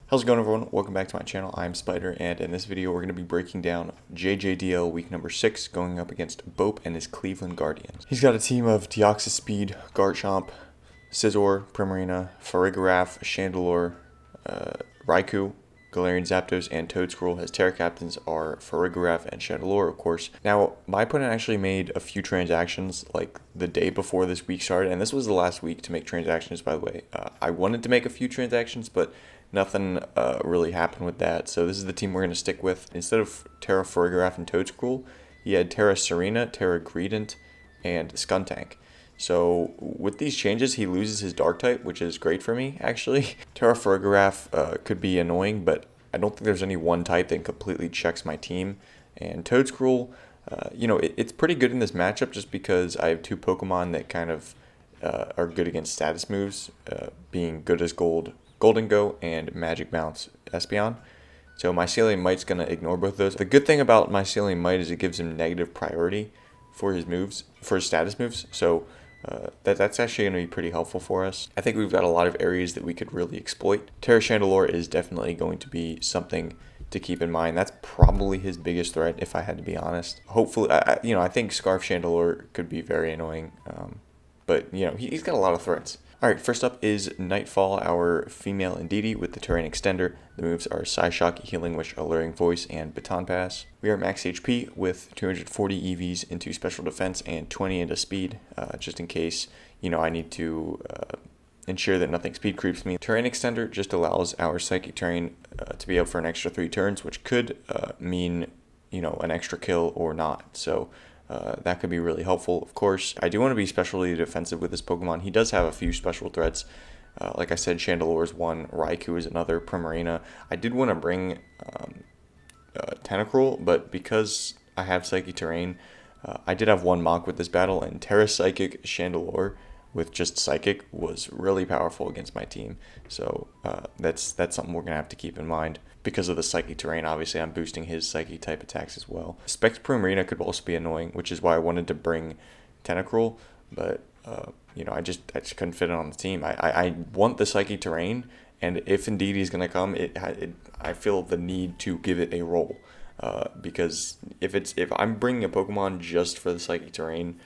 How's it going, everyone? Welcome back to my channel. I'm Spider, and in this video we're going to be breaking down JJDL week number 6 going up against Bope and his Cleveland Guardians. He's got a team of Deoxys Speed, Garchomp, Scizor, Primarina, Farigiraf, Chandelure, Raikou, Galarian Zapdos, and Toedscruel. His Terra Captains are Farigiraf and Chandelure, of course. Now, my opponent actually made a few transactions like the day before this week started, and this was the last week to make transactions, by the way. I wanted to make a few transactions, but nothing really happened with that. So this is the team we're going to stick with. Instead of Terra Farigiraf and Toedscruel, he had Terra Serena, Terra Greedent, and Skuntank. So with these changes, he loses his Dark type, which is great for me, actually. Terra Farigiraf could be annoying, but I don't think there's any one type that completely checks my team. And Toedscruel, it's pretty good in this matchup just because I have two Pokemon that kind of are good against status moves, being good as Golden Go and Magic Bounce Espeon. So Mycelium Mite's going to ignore both of those. The good thing about Mycelium Mite is it gives him negative priority for his moves, for his status moves. So that's actually going to be pretty helpful for us. I think we've got a lot of areas that we could really exploit. Terra Chandelure is definitely going to be something to keep in mind. That's probably his biggest threat, if I had to be honest. Hopefully, I think Scarf Chandelure could be very annoying, but he's got a lot of threats. Alright, first up is Nightfall, our female Indeedee with the Terrain Extender. The moves are Psyshock, Healing Wish, Alluring Voice, and Baton Pass. We are max HP with 240 EVs into Special Defense and 20 into Speed, just in case, I need to ensure that nothing speed creeps me. Terrain Extender just allows our Psychic Terrain to be up for an extra 3 turns, which could mean, an extra kill or not. So that could be really helpful, of course. I do want to be specially defensive with this Pokemon. He does have a few special threats. Like I said, Chandelure is one, Raikou is another, Primarina. I did want to bring Tentacruel, but because I have Psychic Terrain, I did have one mock with this battle, and Terra Psychic Chandelure with just Psychic was really powerful against my team. So that's something we're going to have to keep in mind. Because of the Psychic Terrain, obviously, I'm boosting his Psychic type attacks as well. Specs Primarina could also be annoying, which is why I wanted to bring Tentacruel, but, I just couldn't fit it on the team. I want the Psychic Terrain, and if indeed he's going to come, I feel the need to give it a roll. Because if I'm bringing a Pokemon just for the Psychic Terrain,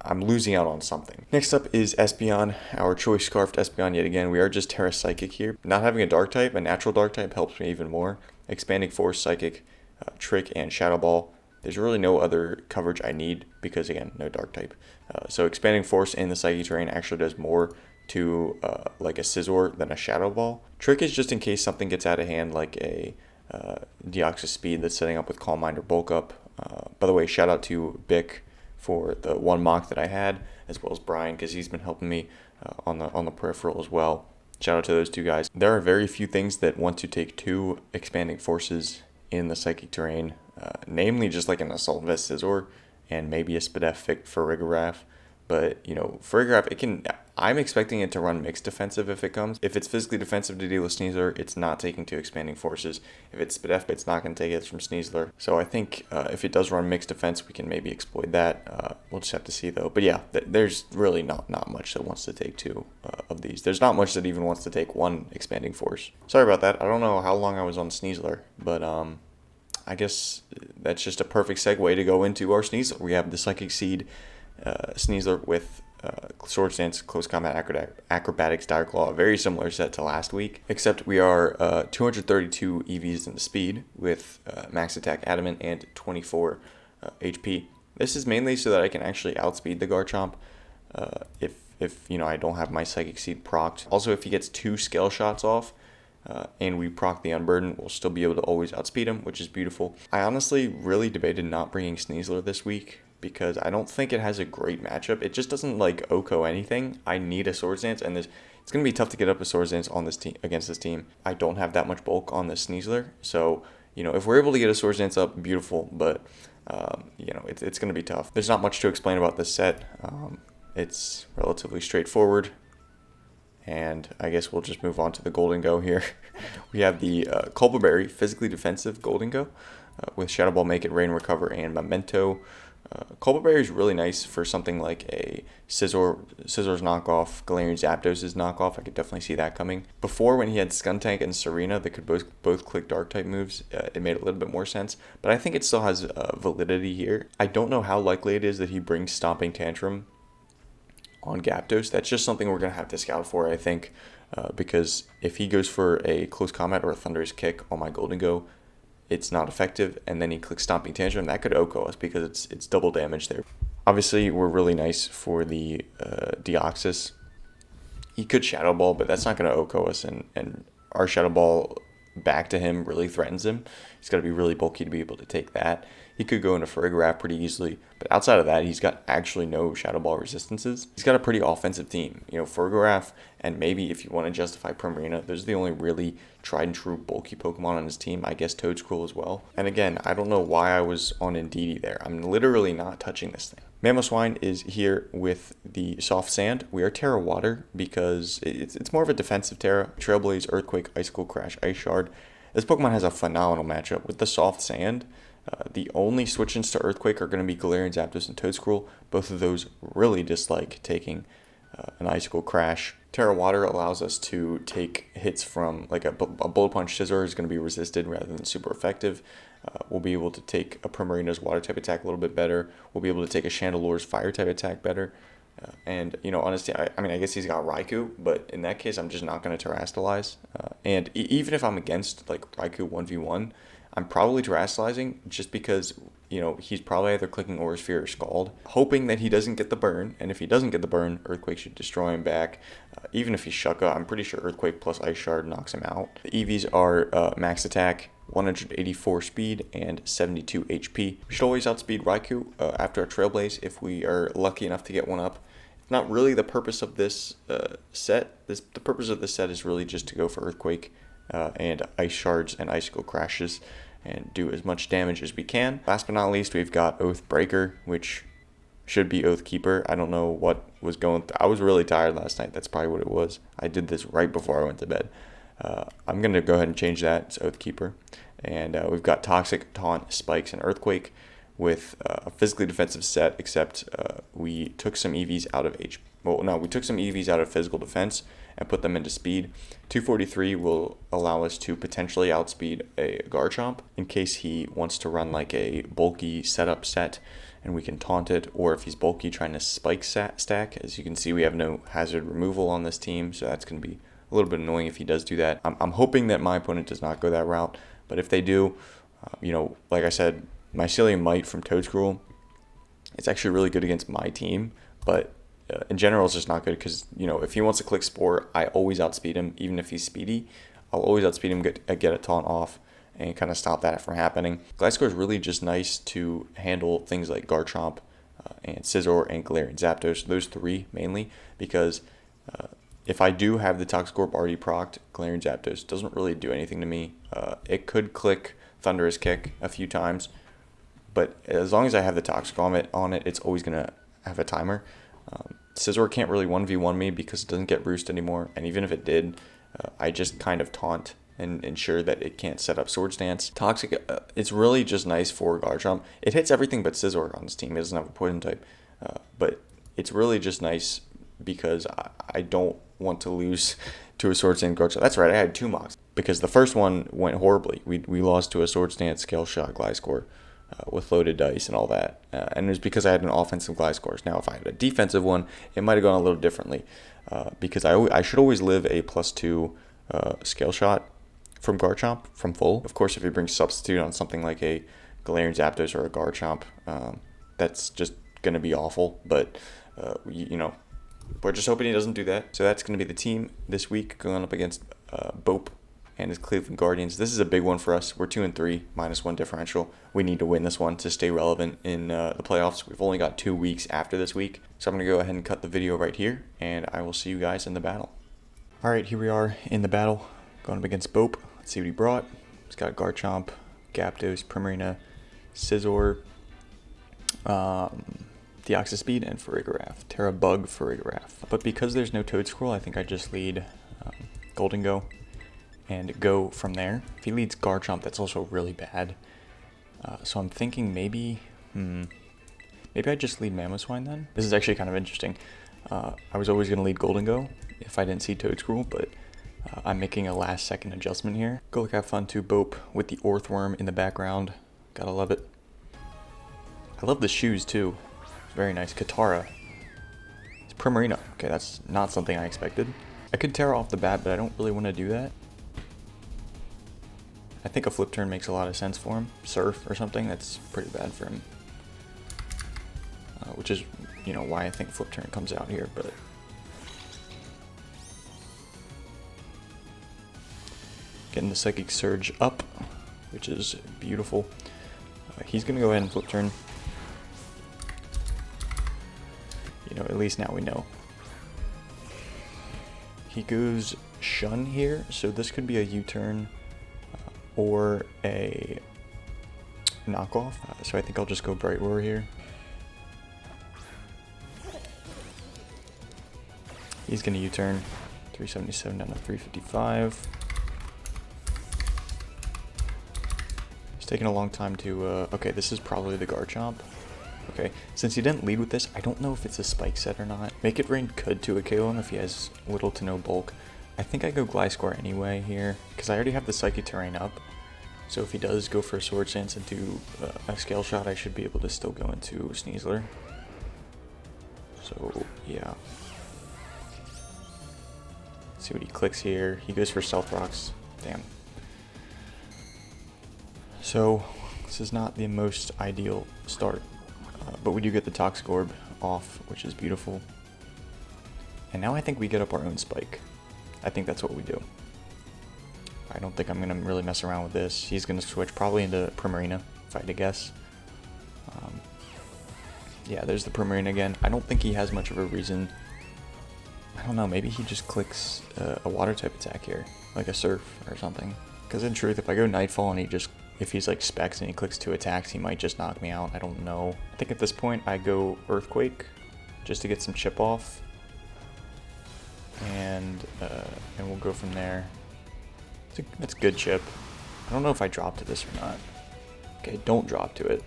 I'm losing out on something. Next up is Espeon, our choice Scarfed Espeon yet again. We are just Terra Psychic here. Not having a Dark type, a natural Dark type, helps me even more. Expanding Force, Psychic, Trick, and Shadow Ball. There's really no other coverage I need because, again, no Dark type. So Expanding Force in the Psychic Terrain actually does more to like a Scizor than a Shadow Ball. Trick is just in case something gets out of hand, like a Deoxys Speed that's setting up with Calm Mind or Bulk Up. By the way, shout out to Bic for the one mock that I had, as well as Brian, because he's been helping me on the peripheral as well. Shout out to those two guys. There are very few things that want to take 2 Expanding Forces in the Psychic Terrain, namely just like an Assault Vest Scizor and maybe a Spadef Farigiraf. But, Farigiraf, I'm expecting it to run mixed defensive if it comes. If it's physically defensive to deal with Sneasler, it's not taking 2 Expanding Forces. If it's Spadef, it's not going to take it from Sneasler. So I think if it does run mixed defense, we can maybe exploit that. We'll just have to see, though. But yeah, there's really not much that wants to take 2 of these. There's not much that even wants to take 1 Expanding Force. Sorry about that. I don't know how long I was on Sneasler, but I guess that's just a perfect segue to go into our Sneasler. We have the Psychic Seed Sneasler with Swords Dance, Close Combat, Acrobatics, Dire Claw, a very similar set to last week, except we are 232 EVs in the speed with max attack Adamant and 24 HP. This is mainly so that I can actually outspeed the Garchomp if I don't have my Psychic Seed procced. Also, if he gets 2 Scale Shots off, and we proc the Unburden, we'll still be able to always outspeed him, which is beautiful. I honestly really debated not bringing Sneasler this week because I don't think it has a great matchup. It just doesn't like OHKO anything. I need a Swords Dance, and it's going to be tough to get up a Swords Dance on this team against this team. I don't have that much bulk on this Sneasler, so if we're able to get a Swords Dance up, beautiful. But it's going to be tough. There's not much to explain about this set. It's relatively straightforward. And I guess we'll just move on to the Golden Go here. We have the Culpa Berry, physically defensive Golden Go, with Shadow Ball, Make It Rain, Recover, and Memento. Culprit Berry is really nice for something like a Scizor's knockoff, Galarian Zapdos' knockoff. I could definitely see that coming. Before, when he had Skuntank and Serena that could both click Dark-type moves, it made a little bit more sense. But I think it still has validity here. I don't know how likely it is that he brings Stomping Tantrum on Gyapdos. That's just something we're going to have to scout for, I think. Because if he goes for a Close Combat or a Thunderous Kick on my Golden Go, it's not effective, and then he clicks Stomping Tantrum, that could OHKO us because it's double damage there. Obviously, we're really nice for the Deoxys. He could Shadow Ball, but that's not going to OHKO us, and our Shadow Ball back to him really threatens him. He's got to be really bulky to be able to take that. He could go into Farigiraf pretty easily, but outside of that, he's got actually no Shadow Ball resistances. He's got a pretty offensive team. You know, Farigiraf, and maybe if you want to justify Primarina, those are the only really tried and true bulky Pokemon on his team. I guess Toedscruel as well. And again, I don't know why I was on Indeedee there. I'm literally not touching this thing. Mamoswine is here with the Soft Sand. We are Terra Water because it's more of a defensive Terra. Trailblaze, Earthquake, Icicle Crash, Ice Shard. This Pokemon has a phenomenal matchup with the Soft Sand. The only switch-ins to Earthquake are going to be Galarian Zapdos and Toedscruel. Both of those really dislike taking an Icicle Crash. Terra Water allows us to take hits from, like a Bullet Punch Scizor is going to be resisted rather than super effective. We'll be able to take a Primarina's Water-type attack a little bit better. We'll be able to take a Chandelore's Fire-type attack better. And, you know, honestly, I mean, I guess he's got Raikou, but in that case, I'm just not going to Terrastalize. And even if I'm against, like, Raikou 1v1, I'm probably Terrastalizing just because, you know, he's probably either clicking Aura Sphere or Scald, hoping that he doesn't get the burn. And if he doesn't get the burn, Earthquake should destroy him back. Even if he's Shucka, I'm pretty sure Earthquake plus Ice Shard knocks him out. The EVs are Max Attack, 184 Speed, and 72 HP. We should always outspeed Raikou after a Trailblaze if we are lucky enough to get one up. It's not really the purpose of this set. The purpose of this set is really just to go for Earthquake and Ice Shards and Icicle Crashes and do as much damage as we can. Last but not least, we've got Oath Breaker, which should be Oath Keeper. I don't know what was going through. I was really tired last night. That's probably what it was. I did this right before I went to bed. I'm going to go ahead and change that. It's Oath Keeper. And we've got Toxic, Taunt, Spikes, and Earthquake with a physically defensive set, except we took some EVs out of we took some EVs out of physical defense and put them into speed. 243 will allow us to potentially outspeed a Garchomp in case he wants to run like a bulky setup set and we can taunt it, or if he's bulky trying to spike stack. As you can see, we have no hazard removal on this team, so that's going to be a little bit annoying if he does do that. I'm hoping that my opponent does not go that route, but if they do, you know, like I said, Mycelium Might from Toedscruel, it's actually really good against my team, but in general, it's just not good because, you know, if he wants to click Spore, I always outspeed him, even if he's speedy. I'll always outspeed him, get a taunt off, and kind of stop that from happening. Gliscor is really just nice to handle things like Garchomp and Scizor and Galarian Zapdos, those three mainly, because if I do have the Toxcorp already procced, Galarian Zapdos doesn't really do anything to me. It could click Thunderous Kick a few times, but as long as I have the Tox Comet on it, it's always going to have a timer. Scizor can't really 1v1 me because it doesn't get Roost anymore, and even if it did, I just kind of taunt and ensure that it can't set up Swords Dance. Toxic, it's really just nice for Garchomp. It hits everything but Scizor on this team. It doesn't have a Poison type, but it's really just nice because I don't want to lose to a Swords Dance Garchomp. That's right, I had two mocks because the first one went horribly. We lost to a Swords Dance Scale Shot Gliscor. With loaded dice and all that, and it was because I had an offensive Gliscor. Now if I had a defensive one, it might have gone a little differently, because I should always live a +2 Scale Shot from Garchomp from full. Of course, if you bring Substitute on something like a Galarian Zapdos or a Garchomp, that's just going to be awful, but you know, we're just hoping he doesn't do that. So that's going to be the team this week going up against Bope and his Cleveland Guardians. This is a big one for us. We're 2-3, -1 differential. We need to win this one to stay relevant in the playoffs. We've only got 2 weeks after this week. So I'm going to go ahead and cut the video right here, and I will see you guys in the battle. All right, here we are in the battle, going up against Bope. Let's see what he brought. He's got Garchomp, Gyapdos, Primarina, Scizor, Deoxys Speed, and Farigiraf. Terra Bug Farigiraf. But because there's no Toedscruel, I think I just lead Golden Go and go from there. If he leads Garchomp, that's also really bad. So I'm thinking maybe Maybe I just lead Mamoswine then? This is actually kind of interesting. I was always going to lead Golden Go if I didn't see Toadscruel, but I'm making a last second adjustment here. Go look, have fun too, Bope with the Orthworm in the background. Gotta love it. I love the shoes too. Very nice. Katara. It's Primarina. Okay, that's not something I expected. I could Terra off the bat, but I don't really want to do that. I think a flip turn makes a lot of sense for him. Surf or something, that's pretty bad for him. Which is, you know, why I think flip turn comes out here, but... Getting the Psychic Surge up, which is beautiful. He's going to go ahead and flip turn. You know, at least now we know. He goes Shun here, so this could be a U-turn or a knockoff. So I think I'll just go Bright Roar here. He's going to U-turn. 377 down to 355. It's taking a long time to, okay, this is probably the Garchomp. Okay, since he didn't lead with this, I don't know if it's a spike set or not. Make It Rain could 2-KO him if he has little to no bulk. I think I go Gliscor anyway here, because I already have the Psychic Terrain up. So if he does go for a Swords Dance and do a Scale Shot, I should be able to still go into Sneasler. So, yeah. See what he clicks here. He goes for Stealth Rocks. Damn. So, this is not the most ideal start. But we do get the Toxcorb off, which is beautiful. And now I think we get up our own Spike. I think that's what we do. I don't think I'm going to really mess around with this. He's going to switch probably into Primarina, if I had to guess. Yeah, there's the Primarina again. I don't think he has much of a reason. I don't know, maybe he just clicks a water type attack here, like a Surf or something. Because in truth, if I go Nightfall and he just, if he's like Specs and he clicks 2 attacks, he might just knock me out. I don't know. I think at this point I go Earthquake just to get some chip off. And we'll go from there. That's good chip. I don't know if I drop to this or not. Okay, don't drop to it.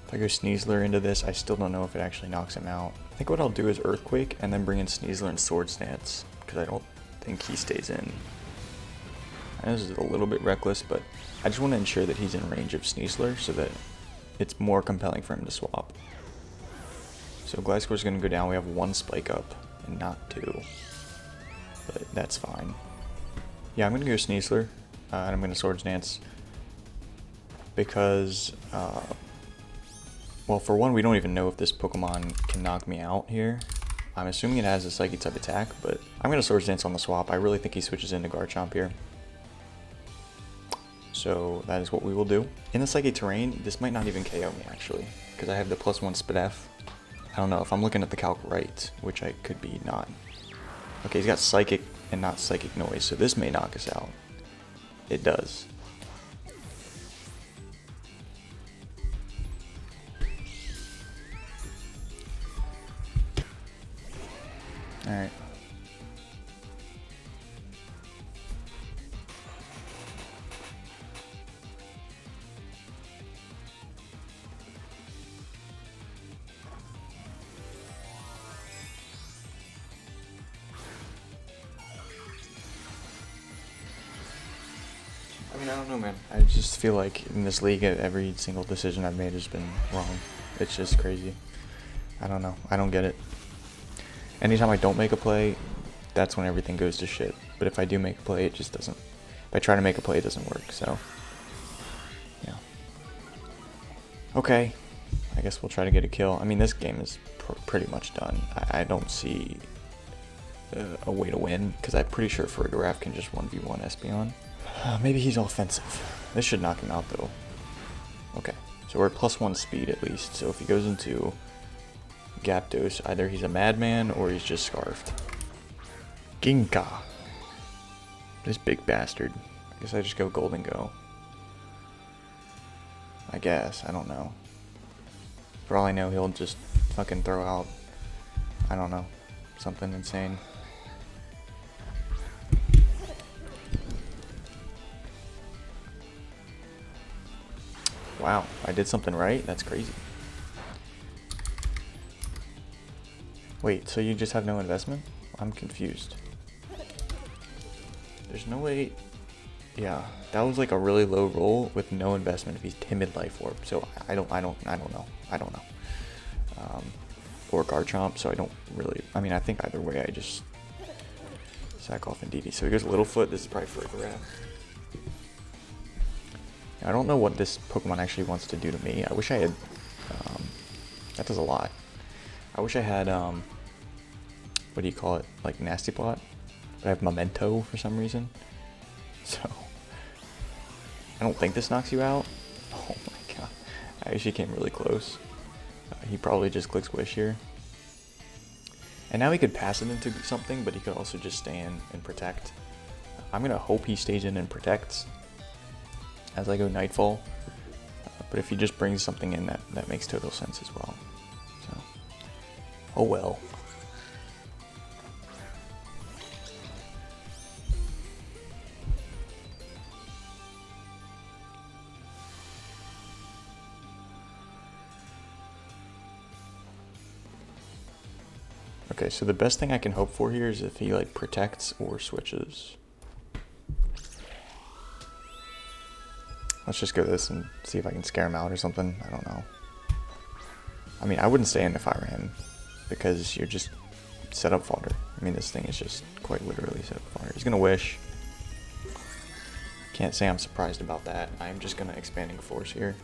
If I go Sneasler into this, I still don't know if it actually knocks him out. I think what I'll do is Earthquake and then bring in Sneasler and Swords Dance, because I don't think he stays in. This is a little bit reckless, but I just want to ensure that he's in range of Sneasler so that it's more compelling for him to swap. So Gliscor's going to go down. We have 1 Spike up and not 2. But that's fine. Yeah, I'm going to go Sneasler, and I'm going to Swords Dance. Because, well, for one, we don't even know if this Pokemon can knock me out here. I'm assuming it has a Psychic type attack, but I'm going to Swords Dance on the swap. I really think he switches into Garchomp here. So that is what we will do. In the Psychic Terrain, this might not even KO me, actually, because I have the +1 Spadef. I don't know if I'm looking at the calc right, which I could be not. Okay, he's got Psychic and not Psychic Noise, so this may knock us out. It does. Alright. I mean, I don't know, man. I just feel like in this league, every single decision I've made has been wrong. It's just crazy. I don't know. I don't get it. Anytime I don't make a play, that's when everything goes to shit. But if I do make a play, it just doesn't. If I try to make a play, it doesn't work, so. Yeah. Okay. I guess we'll try to get a kill. I mean, this game is pretty much done. I don't see a way to win, because I'm pretty sure Farigiraf can just 1v1 Espeon. Maybe he's offensive. This should knock him out, though. Okay. So we're at +1 speed, at least. So if he goes into Gyarados, either he's a madman or he's just scarfed. Ginka. This big bastard. I guess I just go Golden Go. I guess. I don't know. For all I know, he'll just fucking throw out, I don't know, something insane. Wow, I I did something right? That's crazy. Wait, so you just have no investment? I'm confused. There's no way. Yeah, that was like a really low roll with no investment if he's timid life orb. So I don't know. Or Garchomp, so I don't really, I mean, I think either way I just sack off and DD. So he goes Littlefoot. This is probably for a grab. I don't know what this Pokemon actually wants to do to me. I wish I had, that does a lot. I wish I had, what do you call it, like Nasty Plot, but I have Memento for some reason. So, I don't think this knocks you out. Oh my god, I actually came really close. He probably just clicks Wish here. And now he could pass it into something, but he could also just stay in and protect. I'm gonna hope he stays in and protects as I go Nightfall. But if he just brings something in, that makes total sense as well. So, oh well. Okay, so the best thing I can hope for here is if he like protects or switches. Let's just go this and see if I can scare him out or something. I don't know. I mean, I wouldn't stay in if I were him, because you're just set up fodder. I mean, this thing is just quite literally set up fodder. He's gonna Wish. Can't say I'm surprised about that. I'm just gonna Expanding Force here.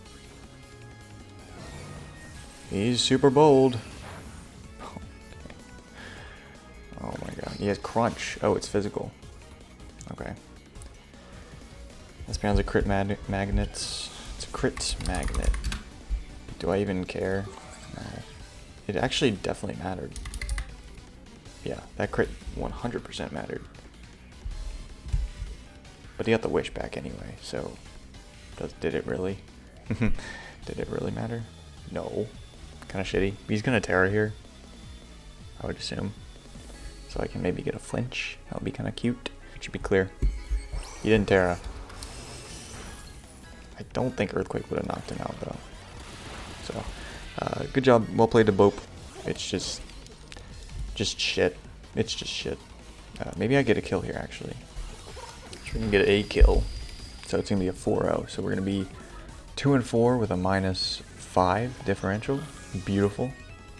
He's super bold. Oh my god, he has Crunch. Oh, it's physical. Okay. This man's a crit magnets. It's a crit magnet. Do I even care? No. It actually definitely mattered. Yeah, that crit 100% mattered. But he got the Wish back anyway, so did it really? Did it really matter? No. Kind of shitty. He's gonna Terra here, I would assume. So I can maybe get a flinch. That would be kind of cute. It should be clear. He didn't Terra. I don't think Earthquake would have knocked him out though. So, good job. Well played to Bope. It's just shit. It's just shit. Maybe I get a kill here actually. So we're gonna get a kill. So it's gonna be a 4-0. So we're gonna be 2-4 with a -5 differential. Beautiful.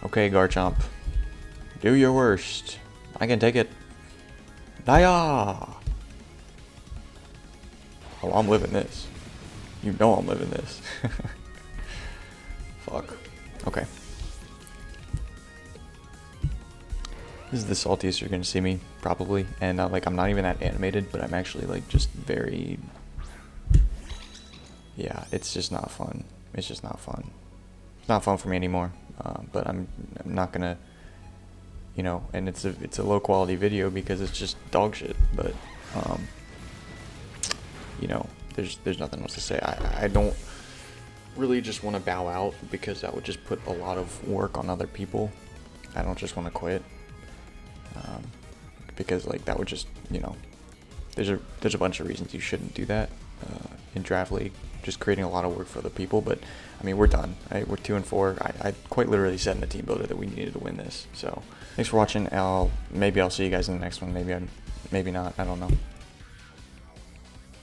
Okay, Garchomp. Do your worst. I can take it. Daya! Oh, I'm living this. You know I'm living this. Fuck. Okay. This is the saltiest you're gonna see me, probably. And like, I'm not even that animated, but I'm actually like just very... Yeah, it's just not fun. It's just not fun. It's not fun for me anymore. But I'm not gonna... You know, and it's a low quality video because it's just dog shit. But you know, there's nothing else to say. I don't really just want to bow out because that would just put a lot of work on other people. I don't just want to quit because like that would just, you know, there's a bunch of reasons you shouldn't do that in Draft League. Just creating a lot of work for other people. But I mean, we're done. Right? We're 2-4. I quite literally said in the team builder that we needed to win this. So thanks for watching. Maybe I'll see you guys in the next one. Maybe not. I don't know.